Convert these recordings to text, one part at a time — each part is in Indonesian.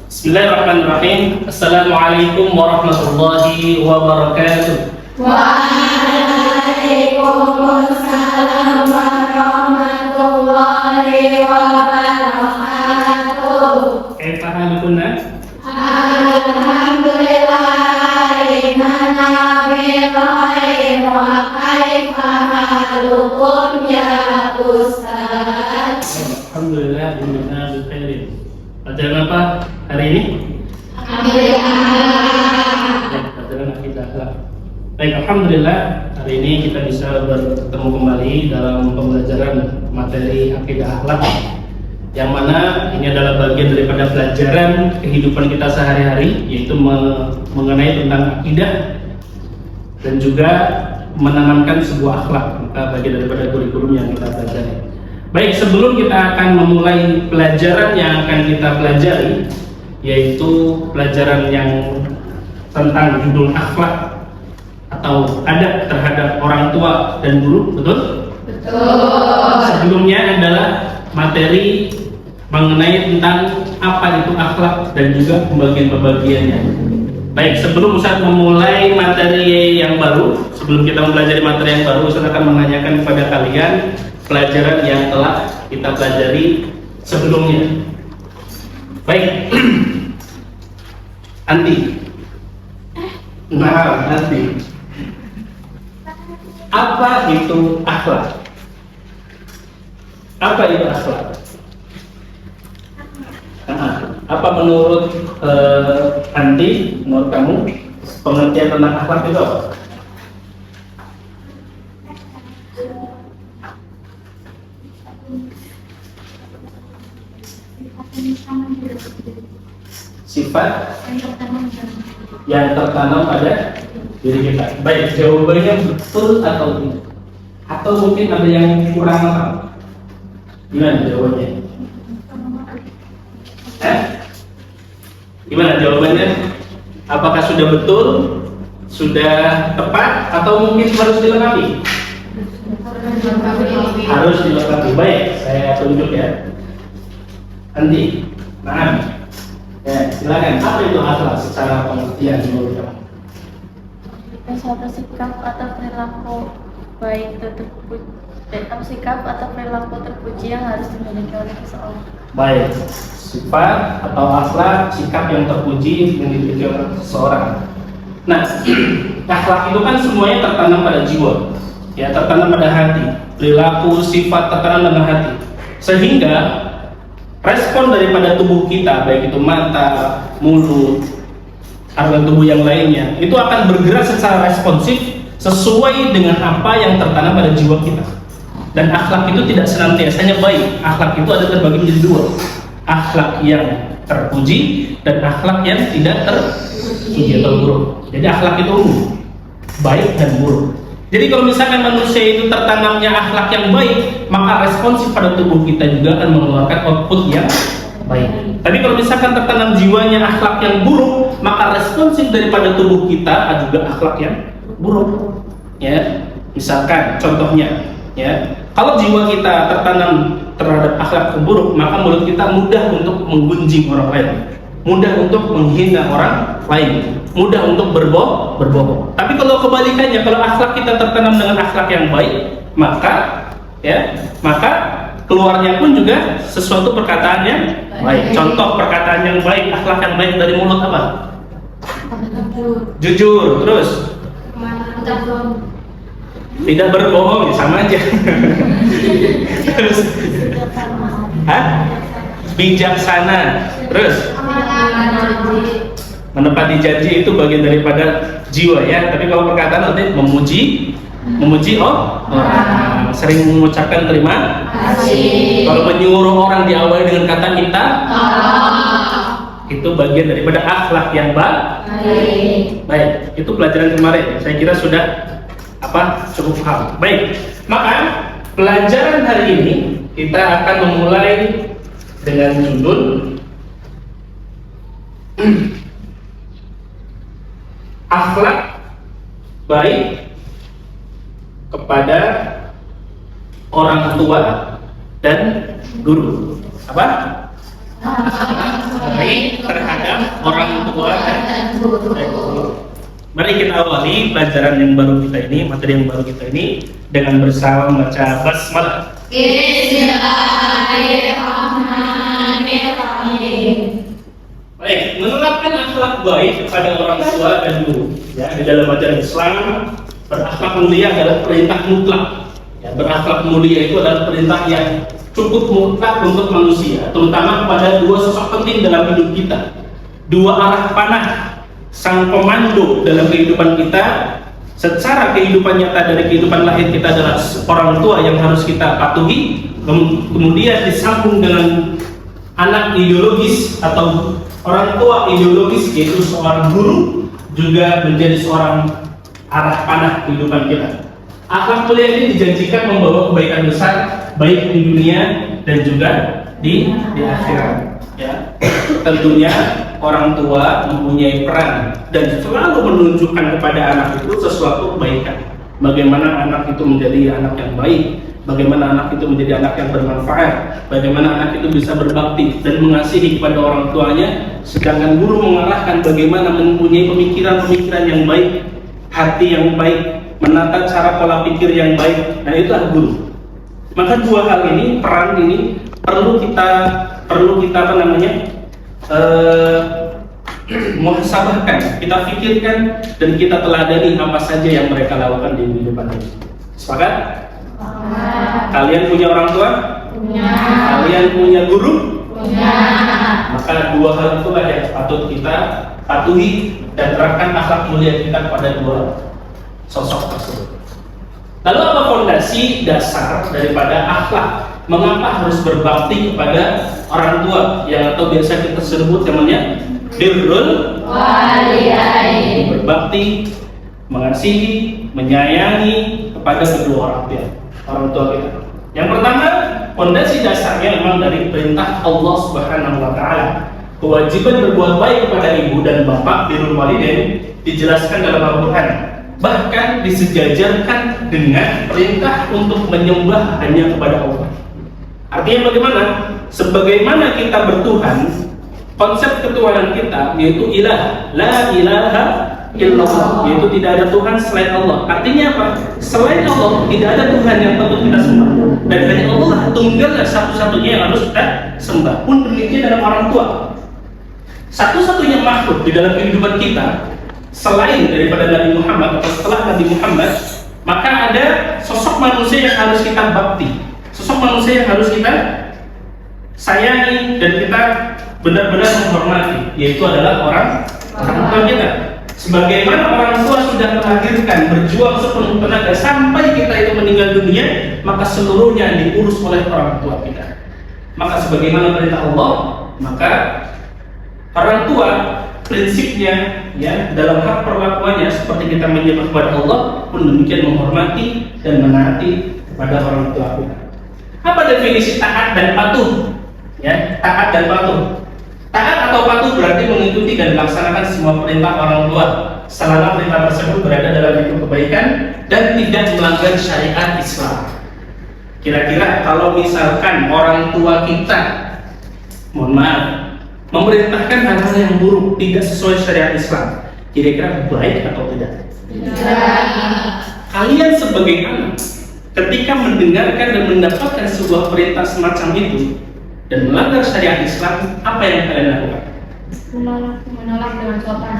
Bismillahirrahmanirrahim. Assalamualaikum warahmatullahi wabarakatuh. Waalaikumsalam warahmatullahi wabarakatuh. Kaifa halukunna? Alhamdulillah inna bil khair wa kaifa halukum ya Ustaz. Alhamdulillah inna bil khairin. Pelajaran apa hari ini? Pelajaran akidah akhlak. Baik, alhamdulillah hari ini kita bisa bertemu kembali dalam pembelajaran materi akidah akhlak, yang mana ini adalah bagian daripada pelajaran kehidupan kita sehari-hari, yaitu mengenai tentang akidah dan juga menanamkan sebuah akhlak, maka bagian daripada kurikulum yang kita pelajari. Baik, sebelum kita akan memulai pelajaran yang akan kita pelajari, yaitu pelajaran yang tentang judul akhlak atau adab terhadap orang tua dan guru, betul? Betul. Sebelumnya adalah materi mengenai tentang apa itu akhlak dan juga pembagian-pembagiannya. Baik, sebelum Ustaz memulai materi yang baru, sebelum kita mempelajari materi yang baru, Ustaz akan menanyakan kepada kalian pelajaran yang telah kita pelajari sebelumnya. Baik, Anti. Nah, Anti. Apa itu akhlak? Apa itu akhlak? Apa menurut Anti, menurut kamu, pengertian tentang akhlak itu apa? Sifat yang tertanam pada diri kita. Baik, jawabannya betul atau tidak? Atau mungkin ada yang kurang paham? Gimana jawabannya? Gimana jawabannya? Apakah sudah betul? Sudah tepat? Atau mungkin harus dilengkapi? Harus dilengkapi. Baik, saya tunjuk ya. Nanti, maaf. Ya, silakan. Apa itu akhlak secara pengertian menurut kamu? Suatu sikap atau perilaku baik terpuji, atau sikap atau perilaku terpuji yang harus dimiliki oleh seseorang. Baik, sifat atau akhlak, sikap yang terpuji yang dimiliki oleh seseorang. Nah, akhlak itu kan semuanya tertanam pada jiwa, ya, tertanam pada hati. Perilaku, sifat tertanam dalam hati, sehingga respon daripada tubuh kita, baik itu mata, mulut, organ tubuh yang lainnya, itu akan bergerak secara responsif sesuai dengan apa yang tertanam pada jiwa kita. Dan akhlak itu tidak senantiasanya baik. Akhlak itu ada terbagi menjadi dua: akhlak yang terpuji dan akhlak yang tidak terpuji atau buruk. Jadi akhlak itu umum, baik dan buruk. Jadi kalau misalkan manusia itu tertanamnya akhlak yang baik, maka responsif pada tubuh kita juga akan mengeluarkan output yang baik. Tapi kalau misalkan tertanam jiwanya akhlak yang buruk, maka responsif daripada tubuh kita juga akhlak yang buruk. Ya, misalkan contohnya, ya, kalau jiwa kita tertanam terhadap akhlak yang buruk, maka mulut kita mudah untuk menggunjing orang lain, mudah untuk menghina orang lain, mudah untuk berbohong. Tapi kalau kebalikannya, kalau akhlak kita tertanam dengan akhlak yang baik, maka keluarnya pun juga sesuatu perkataan yang baik. Contoh perkataan yang baik, akhlak yang baik dari mulut apa? Jujur. Terus tidak berbohong, ya sama aja. Terus bijaksana. Terus menepati janji, itu bagian daripada jiwa, ya. Tapi kalau perkataan nanti memuji orang, sering mengucapkan terima kasih. Kalau menyuruh orang diawali dengan kata minta, itu bagian daripada akhlak yang baik. Baik, itu pelajaran kemarin. Saya kira sudah cukup paham. Baik, maka pelajaran hari ini kita akan memulai dengan judul akhlak baik kepada orang tua dan guru. Apa? baik terhadap orang tua dan guru. Mari kita awali pelajaran yang baru kita ini, materi yang baru kita ini dengan bersama membaca basmalah. Bismillahirrahmanirrahim. Baik, menerapkan akhlak baik kepada orang tua dan guru. Ya, di dalam ajaran Islam, berakhlak mulia adalah perintah mutlak. Ya, berakhlak mulia itu adalah perintah yang cukup mutlak untuk manusia, terutama kepada dua sosok penting dalam hidup kita, dua arah panah, sang komando dalam kehidupan kita. Secara kehidupan nyata dari kehidupan lahir kita adalah orang tua yang harus kita patuhi, kemudian disambung dengan anak ideologis atau orang tua ideologis, yaitu seorang guru, juga menjadi seorang arah panah kehidupan kita. Akhlak mulia ini dijanjikan membawa kebaikan besar baik di dunia dan juga di akhirat. Ya, tentunya orang tua mempunyai peran dan selalu menunjukkan kepada anak itu sesuatu kebaikan. Bagaimana anak itu menjadi anak yang baik, bagaimana anak itu menjadi anak yang bermanfaat, bagaimana anak itu bisa berbakti dan mengasihi kepada orang tuanya. Sedangkan guru mengarahkan bagaimana mempunyai pemikiran-pemikiran yang baik, hati yang baik, menata cara pola pikir yang baik. Nah, itulah guru. Maka dua hal ini, peran ini perlu kita muhasabahkan, kita pikirkan dan kita teladani apa saja yang mereka lakukan di kehidupan ini. Sepakat? Kalian punya orang tua? Punya. Kalian punya guru? Punya. Maka dua hal itulah yang patut kita patuhi dan terapkan akhlak mulia kita kepada dua sosok tersebut. Lalu apa fondasi dasar daripada akhlak? Mengapa harus berbakti kepada orang tua yang atau biasa kita sebut namanya birrul Walidain. berbakti, mengasihi, menyayangi kepada kedua orang tua kita. Yang pertama, fondasi dasarnya memang dari perintah Allah Subhanahu wa taala. Kewajiban berbuat baik kepada ibu dan bapak, birrul walidain, dijelaskan dalam Al-Qur'an. Bahkan disejajarkan dengan perintah untuk menyembah hanya kepada Allah. Artinya bagaimana? Sebagaimana kita bertuhan, konsep ketuhanan kita yaitu ilah, la ilaha illallah, yaitu tidak ada Tuhan selain Allah. Artinya apa? Selain Allah tidak ada Tuhan yang patut kita sembah, dan hanya Allah tunggal satu-satunya yang harus kita sembah. Pun demikian dalam orang tua. Satu-satunya makhluk di dalam kehidupan kita selain daripada Nabi Muhammad atau setelah Nabi Muhammad, maka ada sosok manusia yang harus kita bakti, sosok manusia yang harus kita sayangi dan kita benar-benar menghormati, yaitu adalah orang tua kita. Sebagaimana orang tua sudah melahirkan, berjuang sepenuh tenaga sampai kita itu meninggal dunia, maka seluruhnya diurus oleh orang tua kita. Maka sebagaimana perintah Allah, maka orang tua prinsipnya ya dalam hak perlakuannya seperti kita menyembah kepada Allah, pun demikian menghormati dan menaati kepada orang tua kita. Apa definisi taat dan patuh? Ya, taat dan patuh. Taat atau patuh berarti mengikuti dan melaksanakan semua perintah orang tua selama perintah tersebut berada dalam bentuk kebaikan dan tidak melanggar syariat Islam. Kira-kira kalau misalkan orang tua kita, mohon maaf, memerintahkan hal-hal yang buruk tidak sesuai syariat Islam, kira-kira baik atau tidak? Tidak. Kalian sebagai anak, ketika mendengarkan dan mendapatkan sebuah perintah semacam itu dan melanggar syariat Islam, apa yang kalian lakukan? Menolak dengan sopan.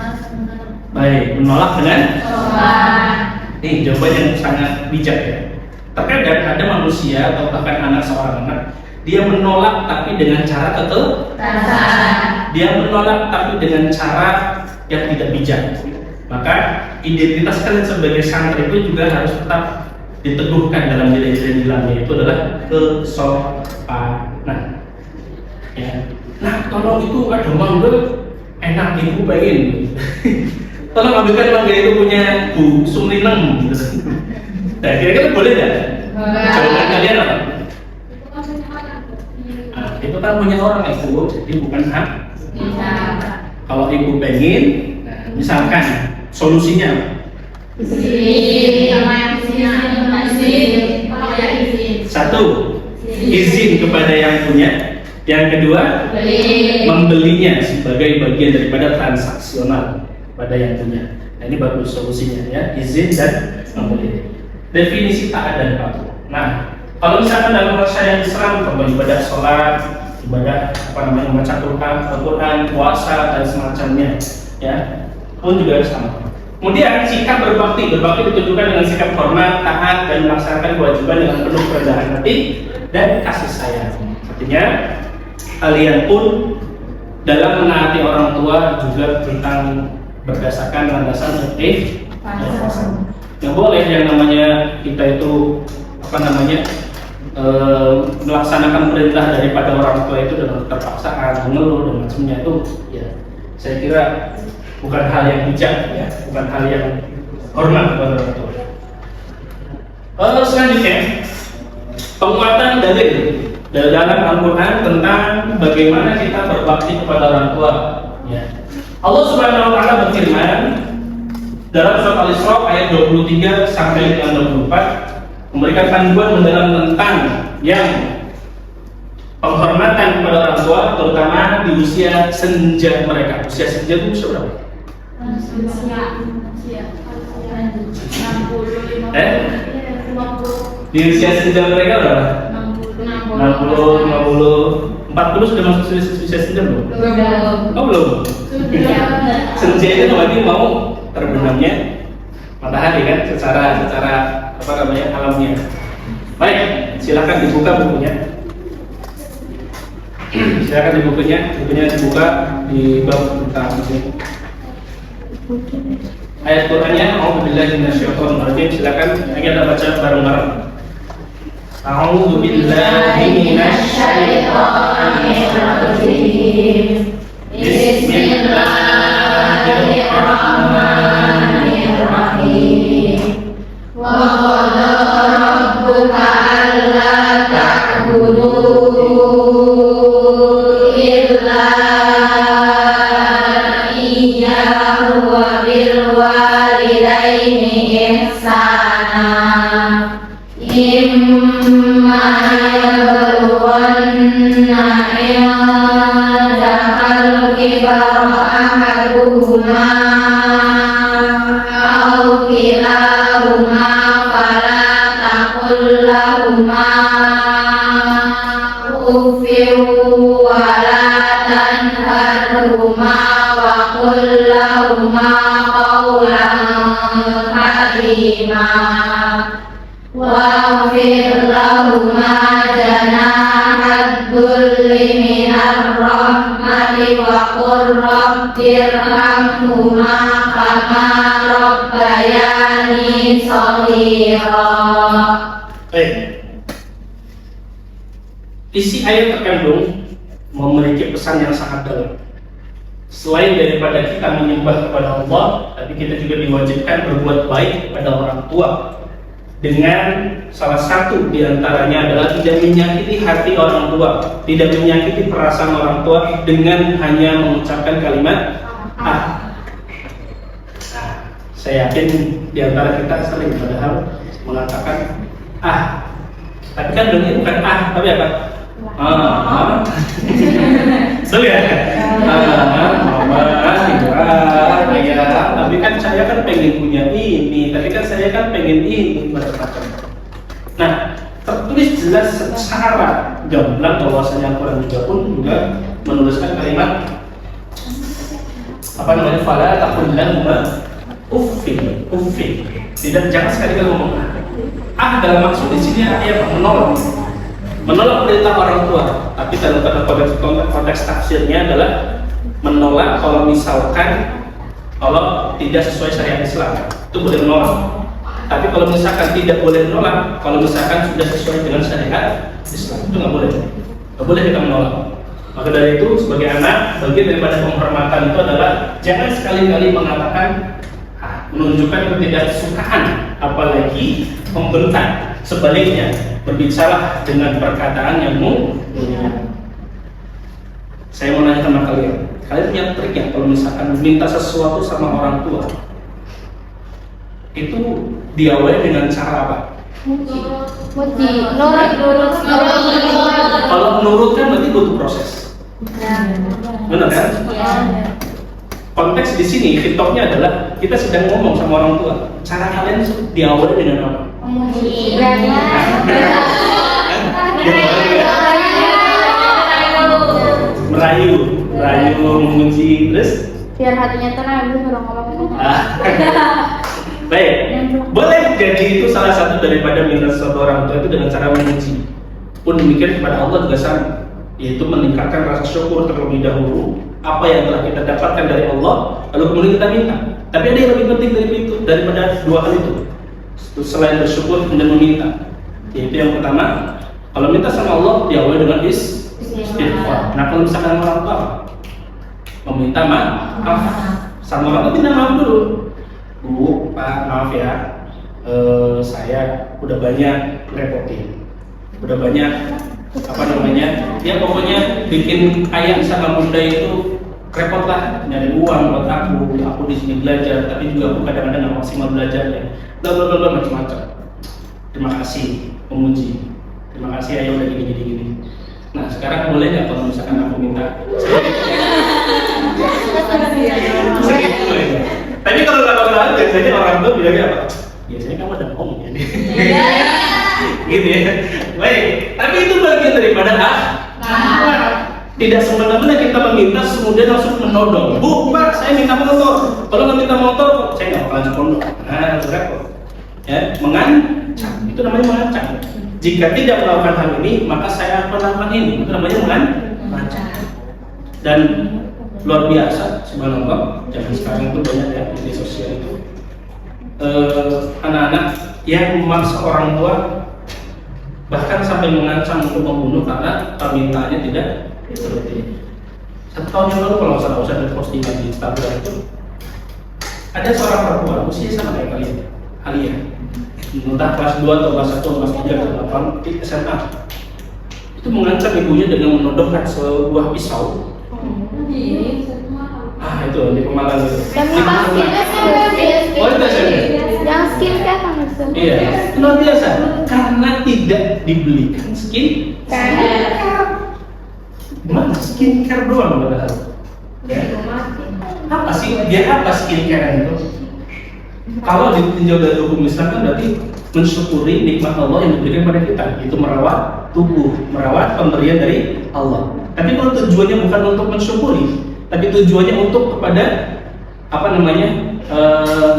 Baik, menolak dengan Sopan. ini jawaban yang sangat bijak ya. Terkadang ada manusia atau bahkan anak seorang anak, dia menolak tapi dengan cara Kasar. dia menolak tapi dengan cara yang tidak bijak. Maka identitas kalian sebagai santri itu juga harus tetap diteguhkan dalam diri dalamnya, itu adalah kesopanan. Ya. Nah, tolong itu ada mangga enak ibu pengen. Tolong ambilkan mangga itu punya Bu Sumrineng gitu. Nah, kira-kira boleh nggak? Jawaban kalian apa? Nah, itu kan punya orang ibu, jadi bukan hak. Kalau ibu pengen, nah, misalkan solusinya apa? Satu, izin kepada yang punya. Yang kedua, Beli. membelinya sebagai bagian daripada transaksional pada yang punya. Nah, ini bagus solusinya ya, izin dan membeli. Definisi taat dan patuh. Nah, kalau misalkan dalam syariat Islam, ibadah sholat, ibadah membaca Al-Quran, puasa dan semacamnya, ya, pun juga sama. Kemudian sikap berbakti ditunjukkan dengan sikap hormat, taat, dan melaksanakan kewajiban dengan penuh kerendahan hati dan kasih sayang. Artinya, kalian pun dalam menaati orang tua juga tentang berdasarkan landasan fikih. Nggak boleh yang namanya kita itu melaksanakan perintah daripada orang tua itu dengan terpaksaan, mengeluh dan macamnya itu, ya saya kira bukan hal yang bijak, ya, bukan hal yang hormat kepada orang tua. Selanjutnya, penguatan dalil dalam Al-Quran tentang bagaimana kita berbakti kepada orang tua. Ya. Allah Subhanahu Wa Taala berfirman dalam surat Al-Isra ayat 23 sampai dengan 24, memberikan panduan mendalam tentang yang penghormatan kepada orang tua, terutama di usia senja mereka. Usia senja itu usia berapa? Di usia senja mereka berapa? 60, 50, 40 sudah masuk usia senja belum? Oh belum? Senja itu berarti mau terbenamnya matahari kan, secara alamnya. Baik, silakan dibuka bukunya. Silakan bukunya dibuka di bab tentang ini. Ayat Qur'annya, A'udzubillahi minasyaitonir rajim. Silakan kita baca bareng-bareng. A'udzubillahi minasyaitonir rajim. Bismillahirrahmanirrahim. Wa qala rabbuka alla ta'budu illa iyyahu wa bil walidaini ihsana. Imma yablughanna 'indakal kibara ahaduhuma aw kilahuma fala taqul lahuma uffin wa la tanharhuma wa qul lahuma qawlan karima. Waghfir lahuma janahad dhulli minar rahmati wa qur rabbirhamhuma kama rabbayani shaghira. Isi ayat terkandung memiliki pesan yang sangat dalam. Selain daripada kita menyembah kepada Allah, tapi kita juga diwajibkan berbuat baik kepada orang tua. Dengan salah satu diantaranya adalah tidak menyakiti hati orang tua, tidak menyakiti perasaan orang tua dengan hanya mengucapkan kalimat ah. Nah, saya yakin diantara kita sering padahal mengatakan ah, tapi kan dulunya bukan ah, tapi apa? Betul ya? Tapi kan saya kan pengen punya ini, tapi kan saya kan pengen ini, macam-macam. Nah, tertulis jelas secara gamblang bahwasanya Al-Quran juga menuliskan kalimat fala taqul lahuma uffin. Tidak, jangan sekali-kali ngomong ah. Dalam maksud di sini artinya menolak perintah orang tua, tapi dalam konteks tafsirnya adalah menolak kalau misalkan tidak sesuai syariat Islam, itu boleh menolak. Tapi kalau misalkan tidak boleh menolak, kalau misalkan sudah sesuai dengan syariat Islam, itu nggak boleh kita menolak. Maka dari itu sebagai anak, bagian daripada penghormatan itu adalah jangan sekali-kali mengatakan menunjukkan ketidaksukaan, apalagi membentak. Sebaliknya, berbicara dengan perkataan yang mulia. Saya mau nanya sama kalian punya trik ya kalau misalkan minta sesuatu sama orang tua, itu diawali dengan cara apa? Muji, nurut. Kalau Kalau nurut kan berarti butuh proses. Benar kan? Konteks di sini TikToknya adalah kita sedang ngomong sama orang tua. Cara kalian diawali dengan apa? Merayu, memuji, terus biar hatinya tenang, itu baru ngomong. Baik, boleh jadi itu salah satu daripada minat sesuatu orang tua itu dengan cara memuji. Pun demikian kepada Allah juga sama, yaitu meningkatkan rasa syukur terlebih dahulu apa yang telah kita dapatkan dari Allah, lalu kemudian kita minta. Tapi ada yang lebih penting dari itu, daripada dua hal itu. Selain bersyukur kemudian meminta, yaitu yang pertama, kalau minta sama Allah diawali dengan istighfar. Nah kalau misalkan orang tua meminta maaf sama orang tua, minta maaf dulu. Bu, Pak, maaf ya, saya udah banyak repotin, udah banyak ya pokoknya bikin ayah sama bunda itu repot lah, nyari uang buat aku di sini belajar, tapi juga aku kadang-kadang nggak maksimal belajarnya, bla macam-macam. Terima kasih, memuji, terima kasih ayah udah gini. Nah sekarang boleh nggak kalau misalkan aku minta segitu ya. Tapi kalau lama-lama biasanya orang tua bilangnya apa? Biasanya kamu ada ngomong ya. Gitu ya. Baik, tapi itu bagian daripada tidak semena-mena kita meminta kemudian langsung menodong. Bu, Pak, saya minta motor. Kalau nggak minta motor, saya nggak bakalan pondok. Nah, repot. Ya, mengancam. Itu namanya mengancam. Jika tidak melakukan hal ini, maka saya akan melakukan ini. Itu namanya mengancam. Dan luar biasa, subhanallah. Jangan sekarang itu banyak ya media sosial itu. Anak-anak yang memaksa orang tua bahkan sampai mengancam untuk membunuh karena permintaannya tidak dituruti. 1 tahun yang lalu kalau nggak salah ada postingan di Instagram itu ada seorang perempuan usia sama kayak kalian, Alia, entah kelas 2 atau kelas 1 atau kelas 3 atau 8 di SMA, itu mengancam ibunya dengan menodongkan sebuah pisau. Itu di Pemalang itu. Oh itu SMP. Yang skincare kan maksudnya? Iya, luar biasa. Karena tidak dibelikan skincare. Gimana skincare doang padahal? Ya. Apa sih? Dia apa skincare itu? Kalau ditinjau dari hukum Islam kan berarti mensyukuri nikmat Allah yang diberikan pada kita, yaitu merawat tubuh, merawat pemberian dari Allah. Tapi kalau tujuannya bukan untuk mensyukuri, tapi tujuannya untuk kepada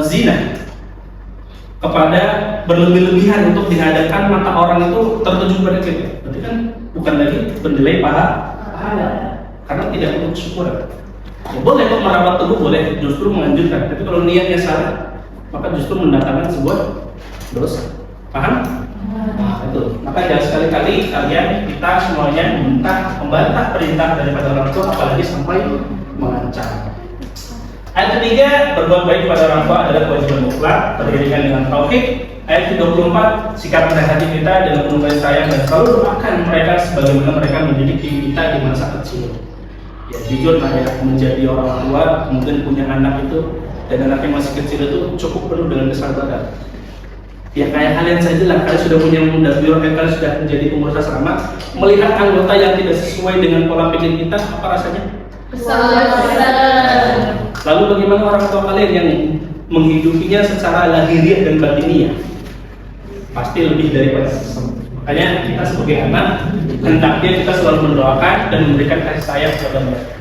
zina, kepada berlebih-lebihan untuk dihadapkan mata orang itu tertuju pada kita, berarti kan bukan lagi bernilai pahala, karena tidak untuk syukur. Ya, boleh kok merawat tubuh, boleh, justru menganjurkan. Tapi kalau niatnya salah, maka justru mendatangkan sebuah dosa. Paham? Nah, itu. Maka jangan sekali-kali kalian kita semuanya membantah perintah daripada orang tua, apalagi sampai mengancam. Ayat ketiga, berbuat baik kepada orang tua adalah kewajiban mutlak, beriringan dengan tauhid. Ayat 24, sikap rendah hati kita dengan penuh sayang dan selalu doakan mereka sebagaimana mereka mendidik kita di masa kecil. Ya jujur lah ya, menjadi orang tua kemudian punya anak itu dan anaknya masih kecil itu cukup penuh dengan kesabaran. Ya kayak kalian saja lah, kalian sudah punya mudabbir, kalian sudah menjadi pengurus asrama, melihat anggota yang tidak sesuai dengan pola pikir kita, apa rasanya? Lalu bagaimana orang tua kalian yang menghidupinya secara lahiriah dan batiniah? Pasti lebih daripada sesama. Makanya kita sebagai anak hendaknya kita selalu mendoakan dan memberikan kasih sayang kepada mereka.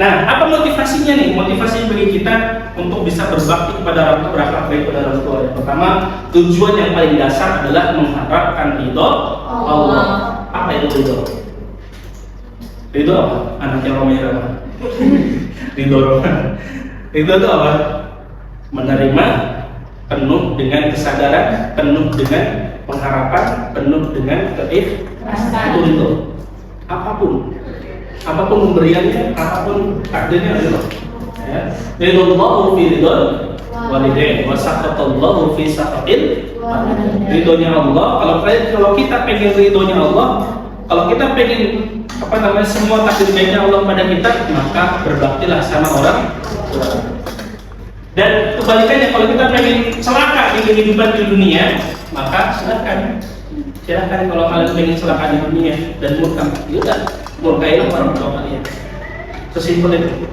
Nah, apa motivasinya nih? Motivasinya bagi kita untuk bisa berbakti kepada orang tua, berakhlak baik kepada orang tua. Yang pertama, tujuan yang paling dasar adalah mengharapkan ridho Allah. Apa itu ridho? Ridho apa? Anaknya Romero. Ridho Romero. Ridho itu apa? Menerima penuh dengan kesadaran, penuh dengan pengharapan, penuh dengan keikhlasan. Itu ridho. Apapun pemberiannya, apapun takdirnya ridho. Ya. Ridhollahu fi ridhol walidain wa sakhatallahu fi sakhatil walidain. Ridhonya Allah. Kalau kita pengen ridhonya Allah, kalau kita pengen semua takdir baiknya Allah pada kita, maka berbaktilah sama orang tua. Dan kebalikannya, kalau kita pengen celaka di kehidupan di dunia, maka silakan Silahkan kalau kalian ingin celaka di dunia dan murka, yaudah murkailah orang tua kalian. Sesimpel itu.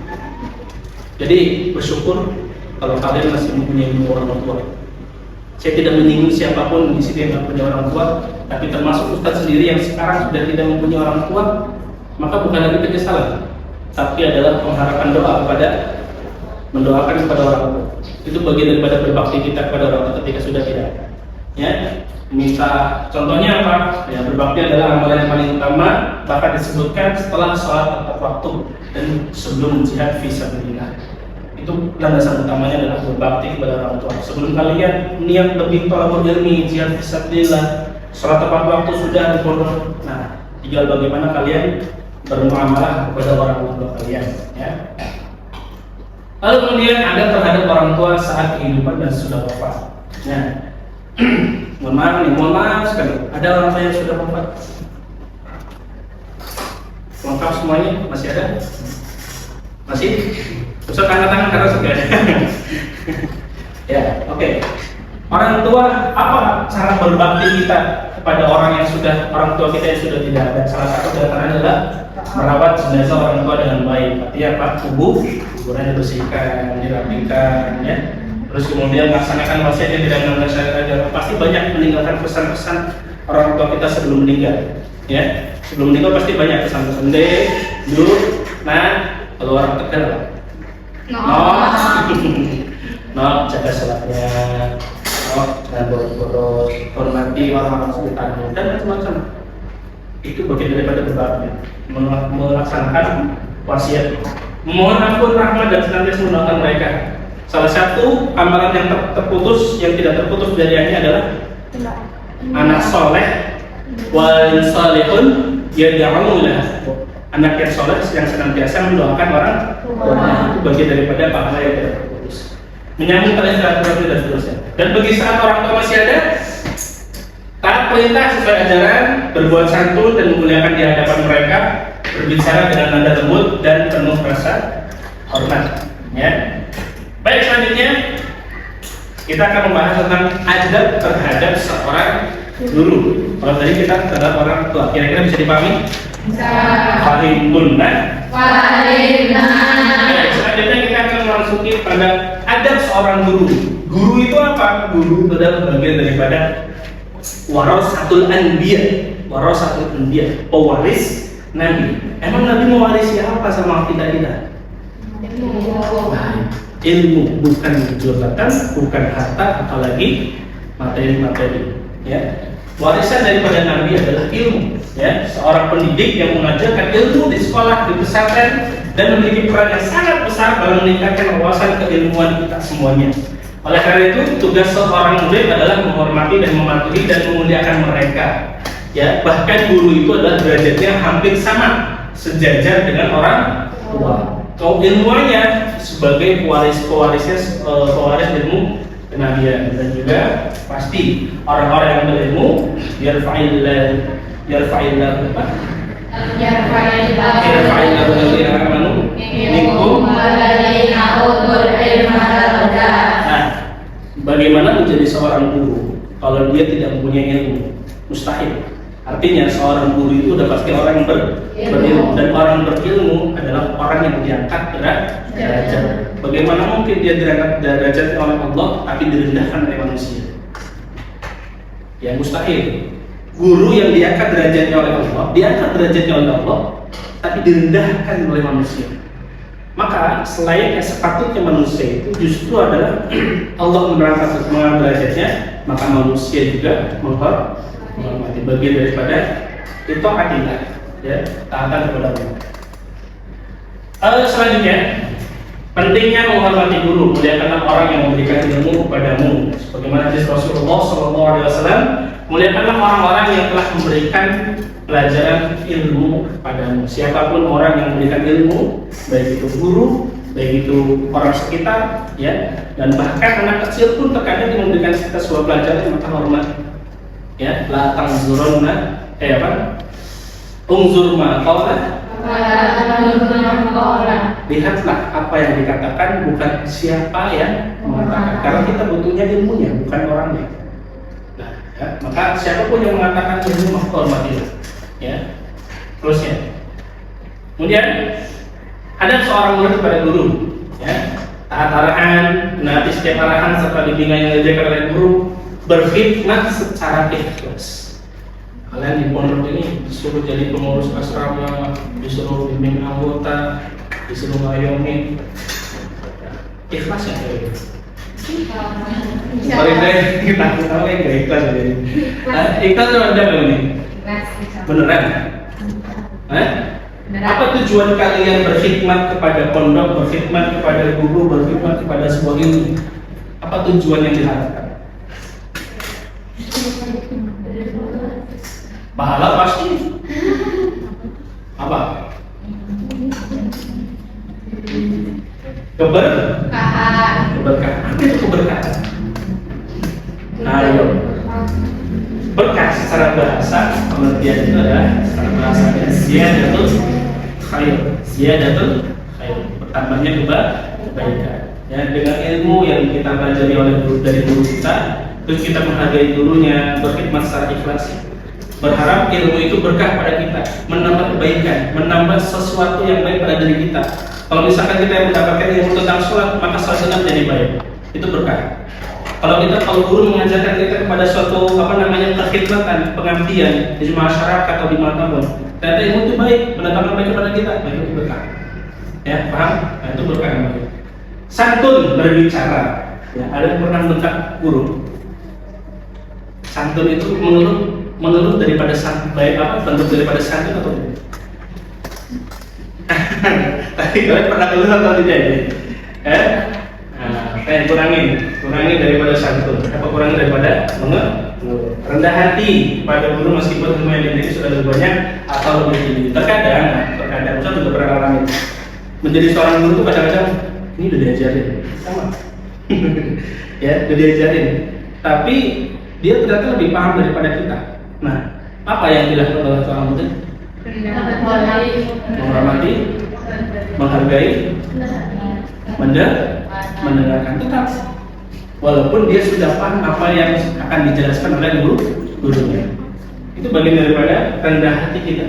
Jadi bersyukur kalau kalian masih mempunyai orang tua. Saya tidak menyinggung siapapun di sini yang tidak punya orang tua, tapi termasuk Ustadz sendiri yang sekarang sudah tidak mempunyai orang tua, maka bukan lagi penyesalan, tapi adalah pengharapan doa mendoakan kepada orang tua. Itu bagian daripada berbakti kita kepada orang tua ketika sudah tidak. Ya, minta contohnya apa? Ya, berbakti adalah amalan yang paling utama, bahkan disebutkan setelah sholat tepat waktu dan sebelum jihad fisabilillah. Itu landasan utamanya adalah berbakti kepada orang tua. Sebelum kalian niat lebih thalabul ilmi, jihad fisabilillah, sholat tepat waktu sudah di pondok. Nah, tinggal bagaimana kalian bermuamalah kepada orang tua kalian, ya. Lalu kemudian ada terhadap orang tua saat kehidupan dan sudah wafat. Nah, mohon maaf sekali. Ada orang tua yang sudah wafat. Lengkap semuanya? Masih ada? Masih? Usah tanda tangan karena sudah ada. Ya, oke. Orang tua, apa cara berbakti kita kepada orang tua kita yang sudah tidak ada? Salah satu di antaranya adalah merawat jenazah orang tua dengan baik. Artinya apa? Kuburan dibersihkan, dirapikan, ya. Terus kemudian melaksanakan wasiat yang tidak meninggalkan. Pasti banyak meninggalkan pesan-pesan orang tua kita sebelum meninggal, ya. Sebelum meninggal pasti banyak pesan-pesan. Kalau orang Tegal, jaga sholatnya, jangan boros-boros, hormati orang-orang sekitarmu dan macam-macam. Itu bagian daripada berbakti, melaksanakan wasiat. Mohon ampun rahmat dan senantiasa mendoakan mereka. Salah satu amalan yang terputus, yang tidak terputus dari ini adalah anak soleh wal salihun yad'u lahu. Anak yang soleh yang senantiasa mendoakan orang tuanya. Itu bagian daripada pahala yang tidak terputus. Menyambung tali silaturahmi dan seterusnya. Dan bagi saat orang tua masih ada, taat perintah sesuai ajaran, berbuat santun dan memuliakan di hadapan mereka, berbicara dengan nada lembut dan penuh rasa hormat. Ya. Baik, selanjutnya kita akan membahas tentang adab terhadap seorang guru. Kalau tadi kita terhadap orang tua, kira-kira bisa dipahami? Fahimtunna. Selanjutnya kita akan memasuki pada adab seorang guru. Guru itu apa? Guru itu adalah bagian daripada warasatul anbiya. Warasatul anbiya, pewaris Nabi. Emang Nabi mewarisi apa sama kita? Ilmu, bukan jabatan, bukan harta, apalagi materi-materi. Ya. Warisan daripada Nabi adalah ilmu. Ya. Seorang pendidik yang mengajarkan ilmu di sekolah, di pesantren, dan memiliki peran yang sangat besar dalam meningkatkan wawasan keilmuan kita semuanya. Oleh karena itu, tugas seorang murid adalah menghormati dan mematuhi dan memuliakan mereka. Ya, bahkan guru itu adalah derajatnya hampir sama, sejajar dengan orang tua. Kaum ilmuannya sebagai pewaris ilmu kenabian, dan juga pasti orang-orang yang berilmu yarfa'illahu bagaimana menjadi seorang guru kalau dia tidak mempunyai ilmu? Mustahil. Artinya seorang guru itu udah pasti orang yang berilmu, dan orang berilmu adalah orang yang diangkat derajat. Bagaimana mungkin dia diangkat derajat oleh Allah tapi direndahkan oleh manusia? Ya mustahil. Guru yang diangkat derajatnya oleh Allah, tapi direndahkan oleh manusia. Maka selayaknya sepatutnya manusia itu justru adalah Allah mengangkat derajatnya, maka manusia juga menghormati, bagian daripada itu adillah, ya, taatan kepada Allah. Selanjutnya, pentingnya menghormati guru, muliakanlah orang yang memberikan ilmu kepadamu. Sebagaimana hadis Rasulullah SAW, muliakanlah orang-orang yang telah memberikan pelajaran ilmu kepadamu. Siapapun orang yang memberikan ilmu, baik itu guru, baik itu orang sekitar, ya, dan bahkan anak kecil pun terkadang yang memberikan kita sebuah pelajaran, maka hormat. Ya, la tangzurunna, unzur ma qala. Lihatlah apa yang dikatakan, bukan siapa yang mengatakan. Karena kita butuhnya ilmunya, bukan orangnya. Nah, Ya, maka siapapun yang mengatakan ilmu maka hormatilah. Ya. Terusnya. Kemudian ada seorang murid kepada guru, ya, taat arahan, menaati setiap arahan serta bimbingan yang diajarkan oleh guru, berkhidmat secara ikhlas. Kalian di pondok ini disuruh jadi pengurus asrama, disuruh bimbing anggota, disuruh ngayomi, ikhlas ya kayak gitu. Mari kita tahu yang gak ikhlas jadi. Ikhlas itu ada belum nih? Beneran? Apa tujuan kalian berkhidmat kepada pondok, berkhidmat kepada guru, berkhidmat kepada sebuah ilmu? Apa tujuan yang diharapkan? Pahala pasti. Apa? Keberkahan. Apa itu keberkahan? Ayo. Berkah secara bahasa, pengertian itu adalah secara bahasanya ziyadatul khair. Ziyadatul khair. Bertambahnya kebaikan. Ya, dengan ilmu yang kita pelajari dari guru kita, terus kita menghargai gurunya, berkhidmat secara ikhlas. Berharap ilmu itu berkah pada kita, menambah kebaikan, menambah sesuatu yang baik pada diri kita. Kalau misalkan kita yang mendapatkan ilmu tentang sholat, maka sholat kita menjadi baik. Itu berkah. Kalau guru mengajarkan kita kepada suatu kekhidmatan, pengabdian di masyarakat atau di manapun, ternyata ilmu itu baik, mendatangkan baik kepada kita, maka itu berkah. Ya, paham? Nah, itu berkah namanya. Santun berbicara. Ya, ada yang pernah bentak guru. Santun itu mengeluh daripada santun, baik apa? Bentuk daripada santun atau tidak? Tapi kalian pernah keluh atau tidak ini? Kurangin daripada santun. Apa kurangin daripada mengeluh? Rendah hati pada guru meskipun ilmu yang dimiliki sudah lebih banyak atau lebih tinggi. Terkadang saya juga pernah alami. Menjadi seorang guru itu kadang-kadang ini udah diajarin, sama. Ya, udah diajarin. Tapi dia ternyata lebih paham daripada kita. Nah, apa yang dilakukan oleh seorang murid? Menghormati, menghargai, mendengarkan tetap. Walaupun dia sudah paham apa yang akan dijelaskan oleh gurunya. Itu bagian daripada rendah hati kita.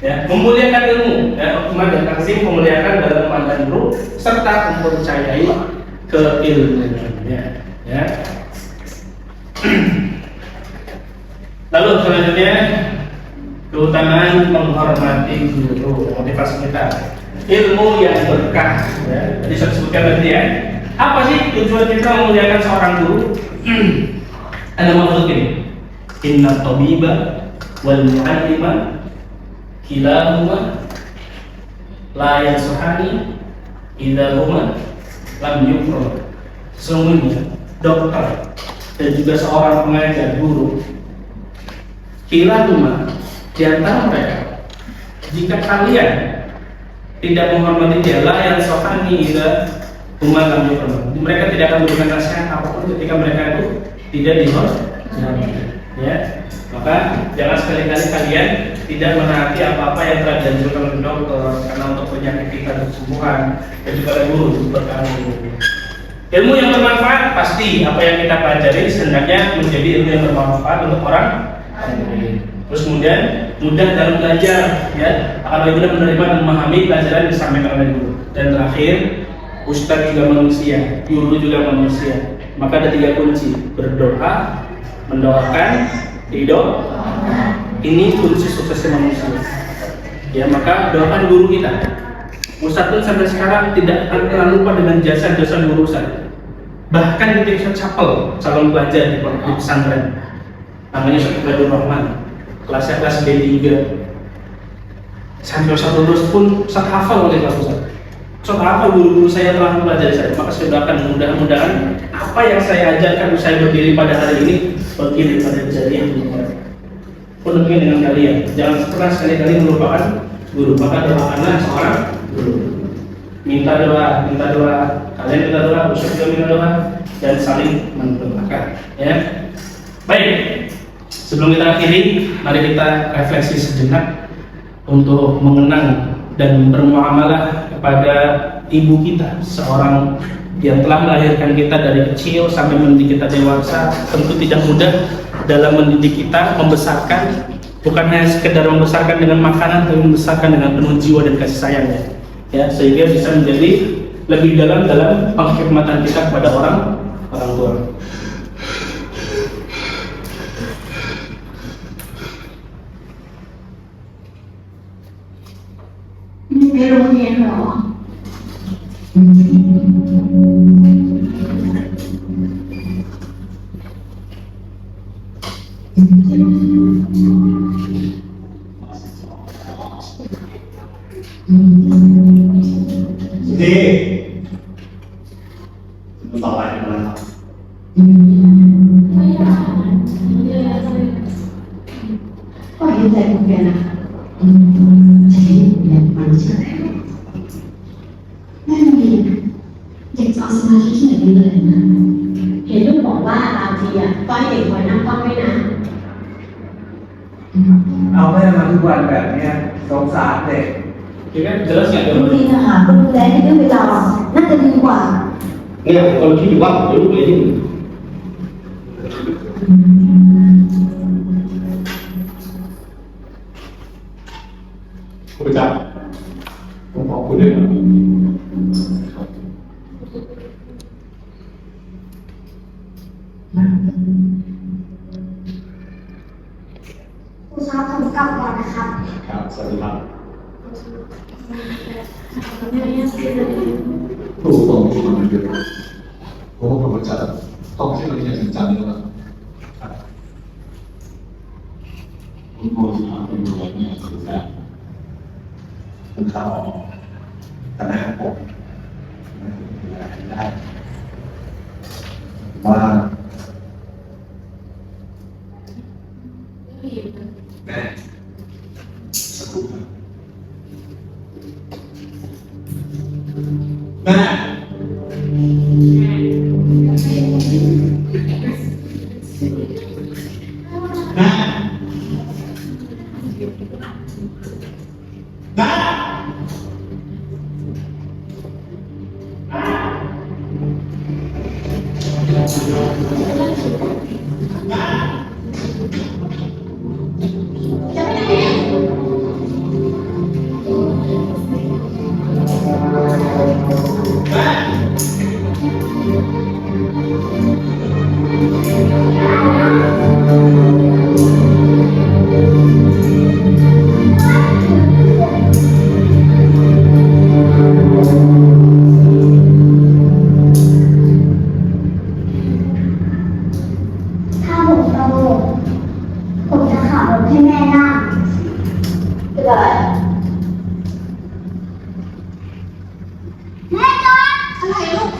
Ya, memuliakan ilmu, ya, Uthman dan Taksim memuliakan dalam pandang guru serta mempercayai keilmuannya. Ya. Lalu selanjutnya keutamaan menghormati guru, motivasi kita. Ilmu yang berkah, ya. Tadi saya sebutkan tadi ya. Apa sih tujuan kita memuliakan seorang guru? Ada maksud ini. Inna tabiba wal mu'allima kilahuma la yansuhani idza huma lam yukram. Sesungguhnya dokter dan juga seorang pengajar guru kilahuma di antara mereka, jika kalian tidak menghormati dia, la yansuhani idza huma lam yukram, mereka tidak akan memberikan nasihat apapun ketika mereka itu tidak dihormati. Ya, maka jangan sekali-kali kalian tidak menaati apa-apa yang telah dianjurkan oleh dokter, karena untuk penyakit kita dan kesembuhan, dan juga oleh guru berkah. Ilmu yang bermanfaat pasti apa yang kita pelajari hendaknya menjadi ilmu yang bermanfaat untuk orang lain. Terus kemudian mudah dalam belajar, ya, akan lebih mudah menerima dan memahami pelajaran yang disampaikan oleh guru. Dan terakhir, ustadz juga manusia, guru juga manusia. Maka ada 3 kunci: berdoa, mendoakan, ridho. Ini kunci suksesnya manusia. Ya, maka doakan guru kita. Ustadz pun sampai sekarang tidak akan lupa dengan jasa-jasa guru Ustadz. Bahkan ketika capel calon pelajar di pesantren, namanya Ustadz Abdul Rahman, kelasnya kelas B3. Sampai Ustadz lulus pun Ustadz hafal oleh kelas Ustadz. Ustadz hafal guru-guru saya telah mempelajari saya. Maka saya doakan mudah-mudahan apa yang saya ajarkan saya berdiri pada hari ini berdiri pada kejadian ini. Pun demikian dengan kalian, jangan pernah sekali-kali melupakan guru. Maka doakanlah seorang guru. Minta doa, kalian minta doa, Ustaz juga minta doa, dan saling mendoakan. Ya, baik. Sebelum kita akhiri, mari kita refleksi sejenak untuk mengenang dan bermuamalah kepada ibu kita, seorang yang telah melahirkan kita dari kecil sampai mendidik kita dewasa. Tentu tidak mudah dalam mendidik kita, membesarkan, bukan hanya sekedar membesarkan dengan makanan, tapi membesarkan dengan penuh jiwa dan kasih sayangnya, ya, sehingga bisa menjadi lebih dalam pengkhidmatan kita kepada orang tua.ไปโรงเรียนเหรอ ดีต่อไปนะครับก็เห็นใจโรงเรียนนะใช่เรียนมันใช่แม่โรงเรียนเด็กจะเอาสมาธิที่ไหนไปเลยนะเห็นลูกบอกว่าบางทีอ่ะก็ให้เด็กคอยนั่งฟังด้วยนะ เอาแม่มาทุกวันแบบเนี้ยสงสารเด็ก Jadi jelas nggak โรงเรียนอาหารก็ดูแลในเรื่องเวลาน่าจะดีกว่า Nggak, kalau di luar dulu ini. คุณประจักษ์ผมขอบคุณด้วยนะ ครูครับผมกลับก่อนนะครับ ครับสวัสดีครับ ผู้ปกครองที่มาเรียนผมว่าผมจะต้องให้เราเรียนจริงจังเลยนะผมโมที่ทำเป็นตัวเนี่ยคือแบบคุณเขาแต่แม่ผมได้ว่าแม่สักครู่แม่แม่แม่ถ้าผมโตผมจะขับรถให้แม่นั่งก็ได้แม่จอดอะไรลูก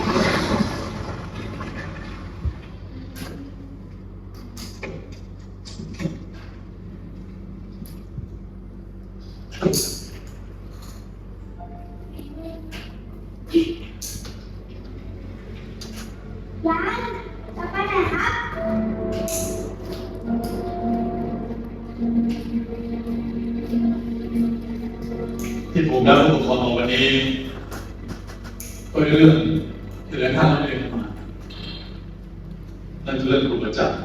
ยายจะไปไหนครับ ที่ผมและผู้ปกครองวันนี้ก็เรื่องที่หลายท่านเรียนมานั่นคือเรื่องครูประจักษ์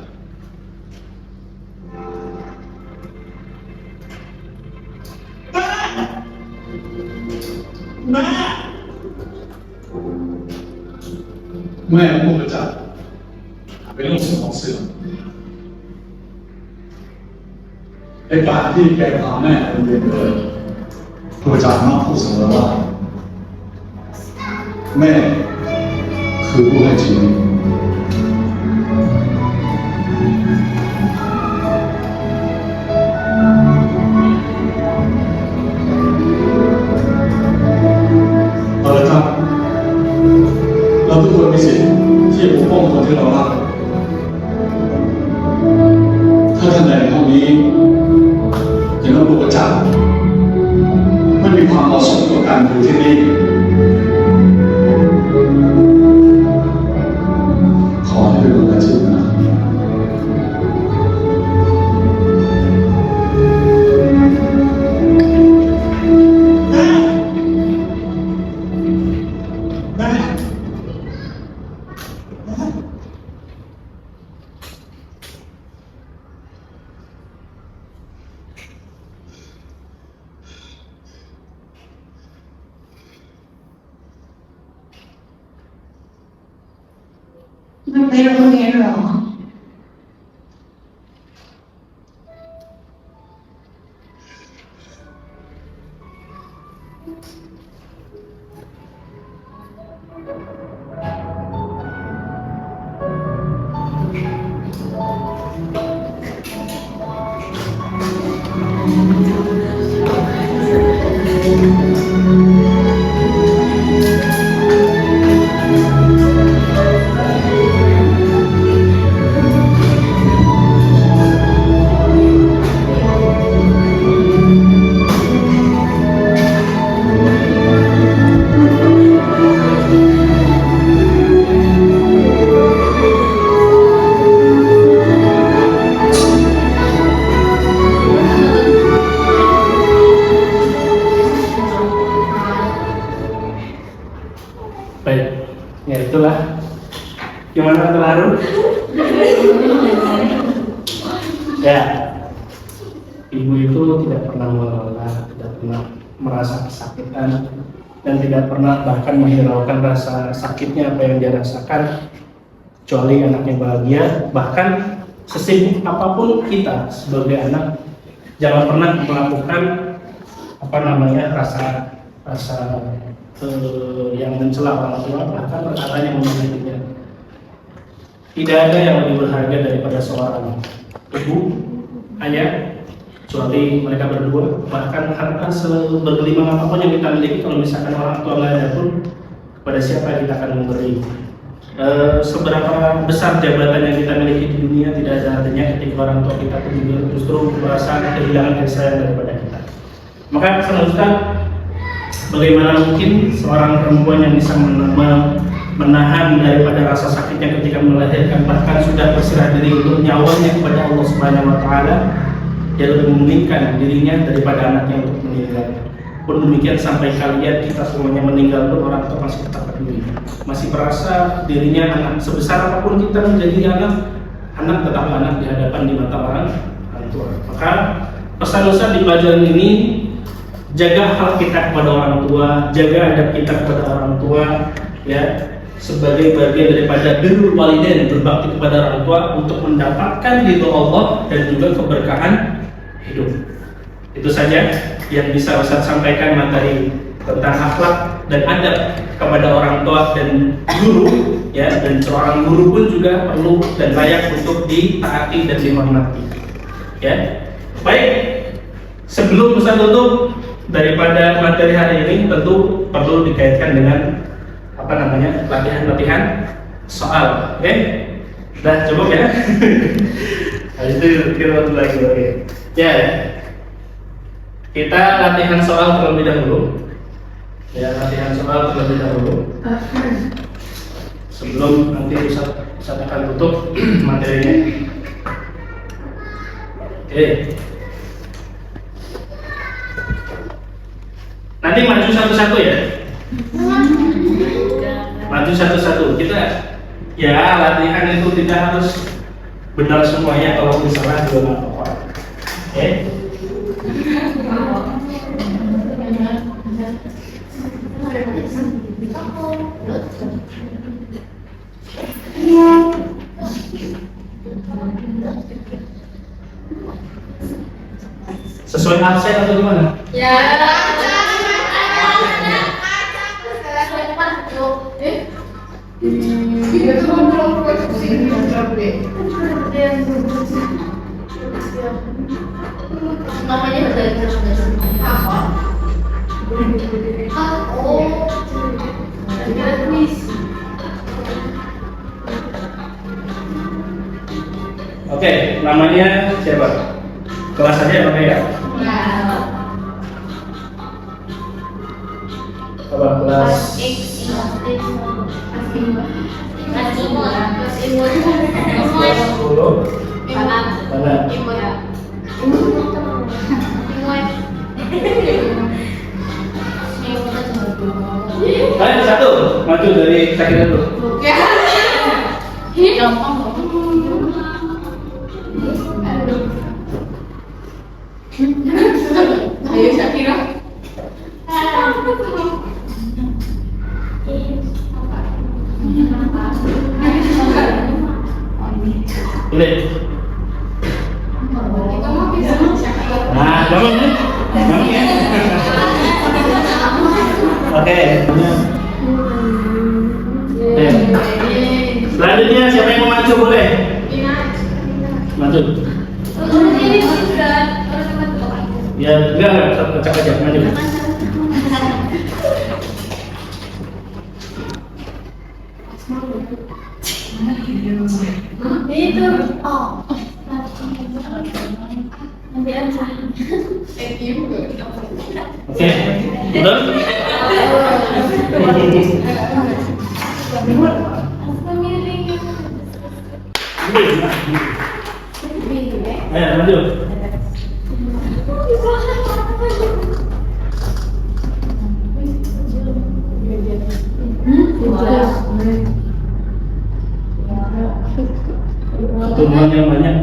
แม่ของครูประจักษ์เป็นโรคสมองเสื่อมไอ้การที่แกพาแม่ไปเรียนเลยครูประจักษ์มักพูดเสมอว่าแม่คือผู้ให้ชีวิตเอาละครับเราทุกคนมีสิทธิ์ที่จะปกป้องคนที่เรารักถ้าท่านใดในห้องนี้เห็นว่าครูประจักษ์ไม่มีความเหมาะสมกับการอยู่ที่นี่ มันไปโรงเรียนเหรอ Baik, ya itulah. Gimana terharu? Ya, ibu itu tidak pernah mengelola, tidak pernah merasa kesakitan, dan tidak pernah bahkan menghiraukan rasa sakitnya apa yang dia rasakan, kecuali anaknya bahagia. Bahkan sesibuk apapun kita sebagai anak, jangan pernah melakukan rasa yang mencela orang tua, bahkan perkataan yang menyakitinya. Tidak ada yang lebih berharga daripada seorang ibu, ayah, kecuali mereka berdua. Bahkan harta sebergelimang apapun yang kita miliki, kalau misalkan orang tua nggak ada pun, kepada siapa kita akan memberi. Seberapa besar jabatan yang kita miliki di dunia tidak ada artinya ketika orang tua kita justru merasa kehilangan kasih sayang daripada kita. Maka Ustaz, bagaimana mungkin seorang perempuan yang bisa menahan daripada rasa sakitnya ketika melahirkan, bahkan sudah berserah diri untuk nyawanya kepada Allah Subhanahu wa Ta'ala, dia lebih mementingkan dirinya daripada anaknya untuk meninggal. Pun demikian sampai kalian kita semuanya meninggal pun orang tua masih tetap peduli, masih merasa dirinya anak. Sebesar apapun kita menjadi anak tetap anak di hadapan di mata orang tua. Maka pesan Ustaz di pelajaran ini, jaga hak kita kepada orang tua, jaga adab kita kepada orang tua, ya, sebagai bagian daripada birrul walidain, berbakti kepada orang tua untuk mendapatkan ridho Allah dan juga keberkahan hidup. Itu saja yang bisa Ustaz sampaikan materi tentang akhlak dan adab kepada orang tua dan guru, ya, dan seorang guru pun juga perlu dan layak untuk ditaati dan dihormati, ya. Baik, sebelum Ustaz tutup, daripada materi hari ini tentu perlu dikaitkan dengan latihan-latihan soal, oke? Dah cukup ya. Habis itu kita lagi, oke? Ya, kita latihan soal terlebih dahulu. Ya, latihan soal terlebih dahulu. Sebelum nanti Ustaz akan tutup materinya. Oke. Nanti maju satu-satu ya. Maju satu-satu. Kita ya latihan itu tidak harus benar semuanya, kalau misalnya juga nggak apa-apa. Oke. Sesuai absen atau gimana? Ya. Namanya Oke, namanya siapa? Kelas aja apa ya? Coba kelas kelas 10. Mana? Ayo satu, maju dari Sakina dulu. gampang. Ayo Syakira. Pilih. Nah, bangun ya. Bangun ya. Oke. Selanjutnya siapa yang mau maju boleh? Maju. Ya, enggak, kocak aja, maju. Itu. Oh. Nanti aja. Oke, betul? Ayo, maju. Teman yang banyak.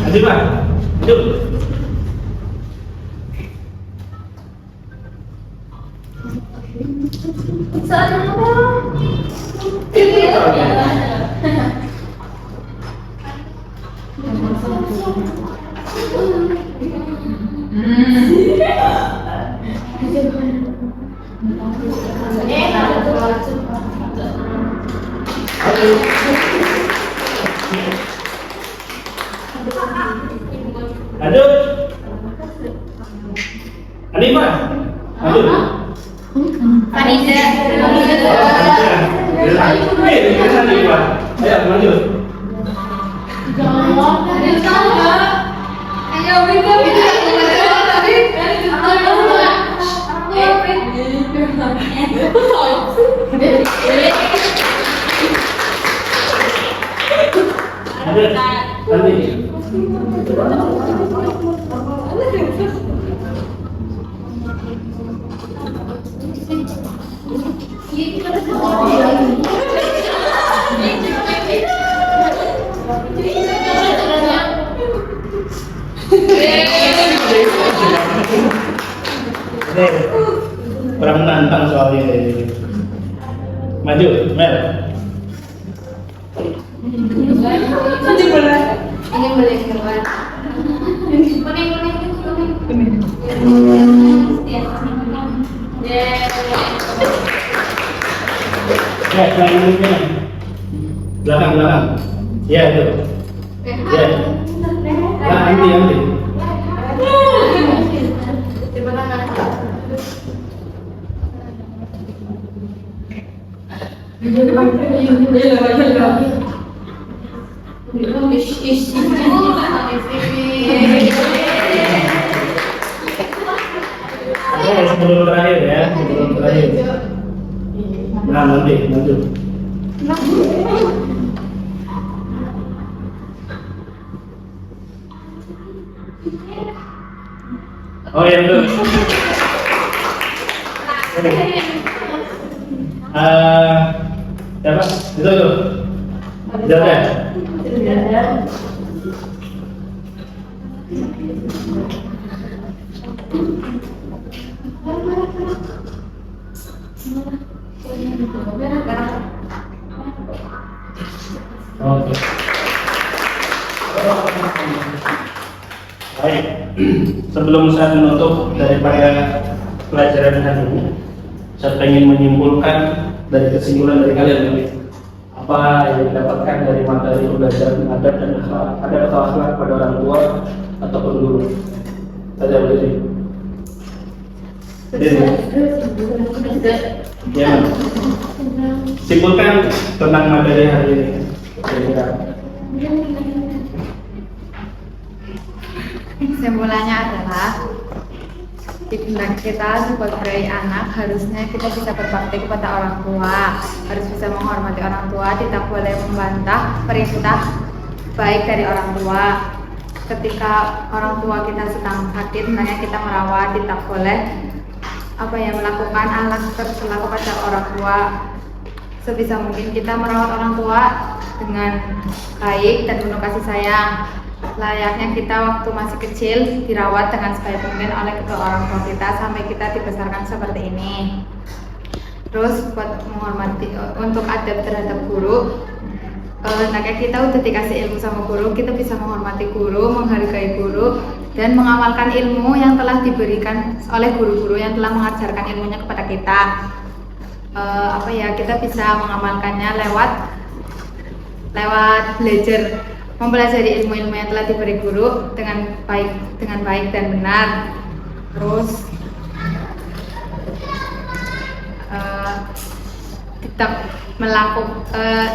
Maju, Pak. Maju. Lanjut. Hanifah. Lanjut. Anida. Hanifah. Ayo lanjut. Lanjut. Nanti. Kurang menantang soalnya. Maju, Mel. Ini boleh keluar. Ya, selanjutnya. Belakang. Ya, itu. Ya. Nah, nanti. Sebelum terakhir ya, sebelum terakhir. Nah, nanti, maju. Oh ya, betul. Siapa? Itu tuh. Jaga. Oke. Baik. Sebelum saya menutup daripada pelajaran hari ini, saya ingin menyimpulkan dari kesimpulan dari kalian ini. Apa yang didapatkan dari materi pembelajaran adab dan adab atau akhlak pada orang tua ataupun guru? Saja boleh. Ya, simpulkan tentang materi hari ini. Kesimpulannya adalah kita sebagai anak harusnya kita bisa berbakti kepada orang tua, harus bisa menghormati orang tua, tidak boleh membantah perintah baik dari orang tua. Ketika orang tua kita sedang sakit, hendaknya kita merawat, tidak boleh melakukan alat tercela kepada orang tua. Sebisa mungkin kita merawat orang tua dengan baik dan penuh kasih sayang. layaknya kita waktu masih kecil dirawat dengan sebaik mungkin oleh kedua orang tua kita sampai kita dibesarkan seperti ini. Terus buat menghormati untuk adab terhadap guru, kayak kita udah dikasih ilmu sama guru, kita bisa menghormati guru, menghargai guru, dan mengamalkan ilmu yang telah diberikan oleh guru-guru yang telah mengajarkan ilmunya kepada kita. Kita bisa mengamalkannya lewat belajar, mempelajari ilmu-ilmu yang telah diberi guru dengan baik dan benar. Terus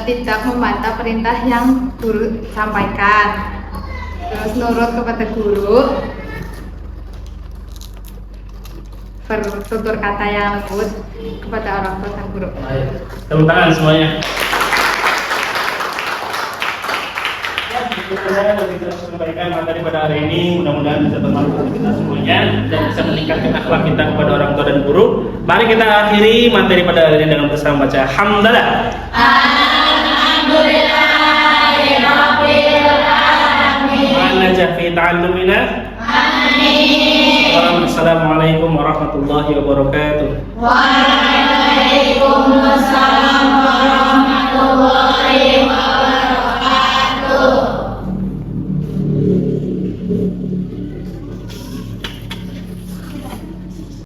tidak membantah perintah yang guru sampaikan. Terus nurut kepada guru, bertutur kata yang lembut kepada orang tua dan guru. Baik, tepuk tangan semuanya. Itu saja yang kita sampaikan materi pada hari ini. Mudah-mudahan bisa bermanfaat untuk kita semuanya dan bisa meningkatkan akhlak kita kepada orang tua dan guru. Mari kita akhiri materi pada hari ini dengan bersama baca hamdalah. Alhamdulillahirabbil alamin. Wa najah fi ta'allumina. Amin. Wassalamualaikum warahmatullahi wabarakatuh.